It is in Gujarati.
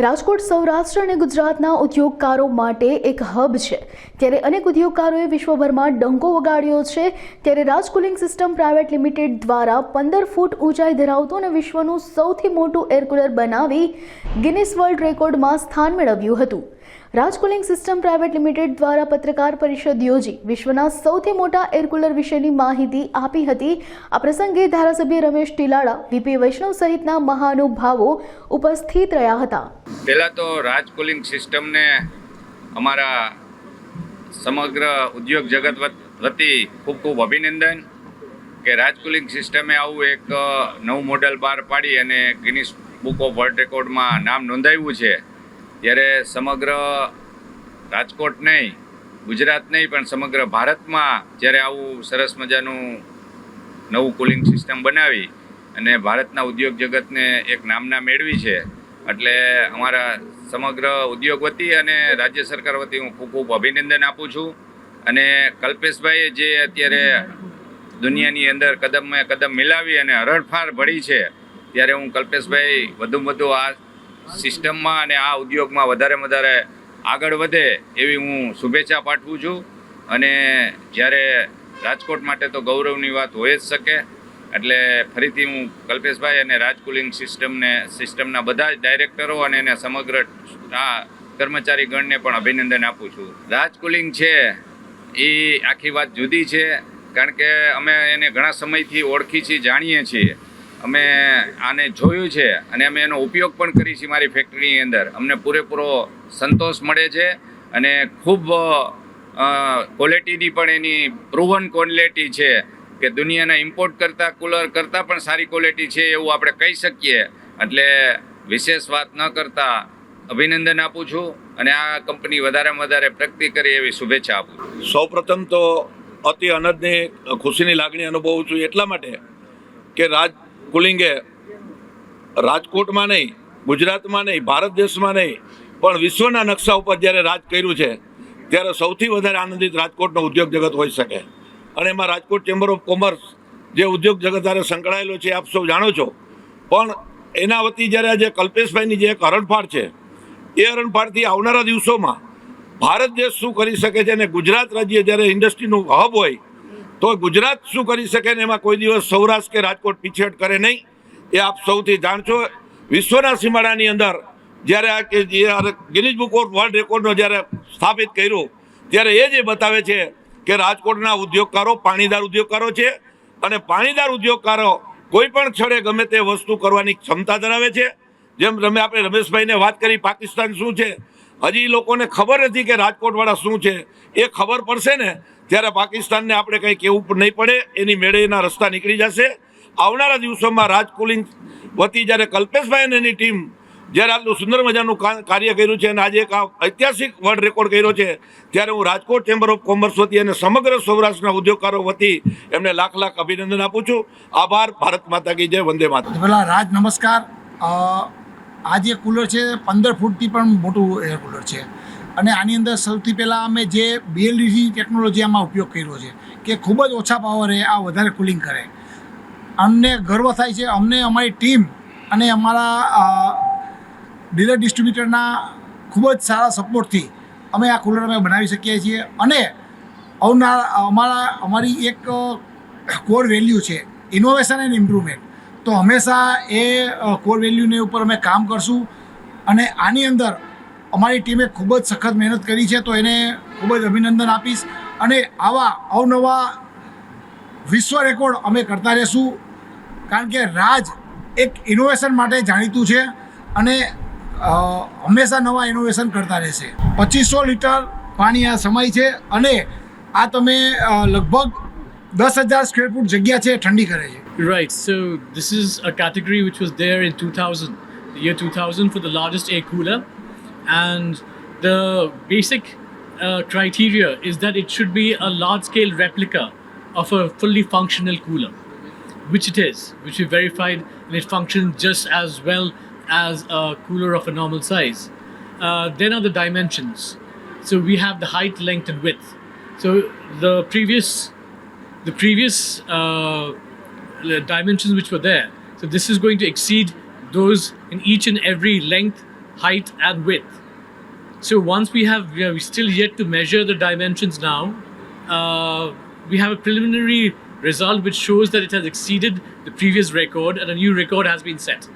રાજકોટ સૌરાષ્ટ્ર અને ગુજરાતના ઉદ્યોગકારો માટે એક હબ છે, ત્યારે અનેક ઉદ્યોગકારોએ વિશ્વભરમાં ડંકો વગાડ્યો છે। ત્યારે રાજ કુલિંગ સિસ્ટમ પ્રાઇવેટ લિમિટેડ દ્વારા 15 ફૂટ ઊંચાઈ ધરાવતું અને વિશ્વનું સૌથી મોટું એર કુલર બનાવી ગિનિસ વર્લ્ડ રેકોર્ડમાં સ્થાન મેળવ્યું હતું। રાજ કુલિંગ સિસ્ટમ પ્રાઇવેટ લિમિટેડ દ્વારા પત્રકાર પરિષદ યોજી વિશ્વના સૌથી મોટા એર કુલર વિશેની માહિતી આપી હતી। આ પ્રસંગે ધારાસભ્ય રમેશ ટીલાળા, વીપી વૈષ્ણવ સહિતના મહાનુભાવો ઉપસ્થિત રહ્યા હતા। પહેલા તો રાજ કુલિંગ સિસ્ટમને અમારા સમગ્ર ઉદ્યોગ જગત વતી ખૂબ ખૂબ અભિનંદન કે રાજ કુલિંગ સિસ્ટમે આવું એક નવું મોડેલ બહાર પાડી અને ગિનિસ બુક ઓફ વર્લ્ડ રેકોર્ડમાં નામ નોંધાવ્યું છે। ત્યારે સમગ્ર રાજકોટ નહીં, ગુજરાત નહીં, પણ સમગ્ર ભારતમાં જ્યારે આવું સરસ મજાનું નવું કુલિંગ સિસ્ટમ બનાવી અને ભારતના ઉદ્યોગ જગતને એક નામના મેળવી છે, એટલે અમારા સમગ્ર ઉદ્યોગ વતી અને રાજ્ય સરકાર વતી હું ખૂબ ખૂબ અભિનંદન આપું છું। અને કલ્પેશભાઈએ જે અત્યારે દુનિયાની અંદર કદમે કદમ મિલાવી અને હરણફાળ ભળી છે, ત્યારે હું કલ્પેશભાઈ વધુમાં વધુ આ સિસ્ટમમાં અને આ ઉદ્યોગમાં વધારે આગળ વધે એવી હું શુભેચ્છા પાઠવું છું। અને જ્યારે રાજકોટ માટે તો ગૌરવની વાત હોય જ શકે, એટલે ફરીથી હું કલ્પેશભાઈ અને રાજ કુલિંગ સિસ્ટમના બધા જ ડાયરેક્ટરો અને એના સમગ્ર આ કર્મચારીગણને પણ અભિનંદન આપું છું। રાજ કુલિંગ છે એ આખી વાત જુદી છે, કારણ કે અમે એને ઘણા સમયથી ઓળખી છીએ, જાણીએ છીએ, અમે આને જોયું છે અને અમે એનો ઉપયોગ પણ કરી છીએ મારી ફેક્ટરીની અંદર। અમને પૂરેપૂરો સંતોષ મળે છે અને ખૂબ ક્વોલિટીની પણ એની પ્રૂવન ક્વોલિટી છે કે દુનિયાના ઇમ્પોર્ટ કરતાં કુલર કરતાં પણ સારી ક્વોલિટી છે એવું આપણે કહી શકીએ। એટલે વિશેષ વાત ન કરતાં અભિનંદન આપું છું અને આ કંપની વધારેમાં વધારે પ્રગતિ કરે એવી શુભેચ્છા આપું છું। સૌપ્રથમ તો અતિ આનંદની ખુશીની લાગણી અનુભવું છું એટલા માટે કે રાજ કુલિંગે રાજકોટમાં નહીં, ગુજરાતમાં નહીં, ભારત દેશમાં નહીં, પણ વિશ્વના નકશા ઉપર જ્યારે રાજ કર્યું છે ત્યારે સૌથી વધારે આનંદિત રાજકોટનો ઉદ્યોગ જગત હોઈ શકે। અને એમાં રાજકોટ ચેમ્બર ઓફ કોમર્સ જે ઉદ્યોગ જગત સાથે સંકળાયેલો છે આપ સૌ જાણો છો, પણ એના વતી જ્યારે આજે કલ્પેશભાઈની જે એક હરણફાળ છે એ હરણફાળથી આવનારા દિવસોમાં ભારત દેશ શું કરી શકે છે અને ગુજરાત રાજ્ય જ્યારે ઇન્ડસ્ટ્રીનું હબ હોય તો ગુજરાત શું કરી શકે ને એમાં કોઈ દિવસ સૌરાષ્ટ્ર કે રાજકોટ પીછેહટ કરે નહીં, એ આપ સૌથી જાણશો। વિશ્વના સીમાડાની અંદર જ્યારે આ કે ગિનિસ બુક ઓફ વર્લ્ડ રેકોર્ડનો જ્યારે સ્થાપિત કર્યું ત્યારે એ જે બતાવે છે કે રાજકોટના ઉદ્યોગકારો પાણીદાર ઉદ્યોગકારો છે અને પાણીદાર ઉદ્યોગકારો કોઈ પણ ક્ષણે ગમે તે વસ્તુ કરવાની ક્ષમતા ધરાવે છે। જેમ આપણે રમેશભાઈને વાત કરી પાકિસ્તાન શું છે, હજી લોકોને ખબર નથી કે રાજકોટવાળા શું છે, એ ખબર પડશે ને ત્યારે પાકિસ્તાનને આપણે કંઈ કહેવું નહીં પડે, એની મેળે એના રસ્તા નીકળી જશે। આવનારા દિવસોમાં રાજ કુલિંગ વતી જ્યારે કલ્પેશભાઈ અને એની ટીમ જ્યારે આટલું સુંદર મજાનું કાર્ય કર્યું છે અને આજે એક ઐતિહાસિક વર્લ્ડ રેકોર્ડ કર્યો છે, ત્યારે હું રાજકોટ ચેમ્બર ઓફ કોમર્સ વતી અને સમગ્ર સૌરાષ્ટ્રના ઉદ્યોગકારો વતી એમને લાખ લાખ અભિનંદન આપું છું। આભાર। ભારત માતા કી જય, વંદે માતરમ। પહેલાં રાજ નમસ્કાર। આ જે કુલર છે 15 ફૂટથી પણ મોટું એર કુલર છે અને આની અંદર સૌથી પહેલાં અમે જે BLDC ટેકનોલોજી આમાં ઉપયોગ કર્યો છે કે ખૂબ જ ઓછા પાવરે આ વધારે કુલિંગ કરે। અમને ગર્વ થાય છે, અમને અમારી ટીમ અને અમારા ડીલર ડિસ્ટ્રીબ્યુટરના ખૂબ જ સારા સપોર્ટથી અમે આ કુલર અમે બનાવી શકીએ છીએ। અને અમારી એક કોર વેલ્યુ છે ઇનોવેશન એન્ડ ઇમ્પ્રુવમેન્ટ, તો હંમેશા એ કોર વેલ્યુને ઉપર અમે કામ કરશું અને આની અંદર અમારી ટીમે ખૂબ જ સખત મહેનત કરી છે, તો એને ખૂબ જ અભિનંદન આપીશ અને આવા અવનવા વિશ્વ રેકોર્ડ અમે કરતા રહેશું, કારણ કે રાજ એક ઇનોવેશન માટે જાણીતું છે અને હંમેશા નવા ઇનોવેશન કરતા રહેશે। 2500 લીટર પાણી આ સમય છે અને આ તમે લગભગ 10,000 સ્ક્વેર ફૂટ જગ્યા છે ઠંડી કરે છે। Right, so this is a category which was there in 2000, the year 2000, for the largest air cooler, and the basic criteria is that it should be a large-scale replica of a fully functional cooler, which it is, which we verified, and it functions just as well as a cooler of a normal size. Then are the dimensions. So we have the height, length, and width. So the previous dimensions which were there, so this is going to exceed those in each and every length, height and width. So once we are still yet to measure the dimensions now. We have a preliminary result which shows that it has exceeded the previous record and a new record has been set.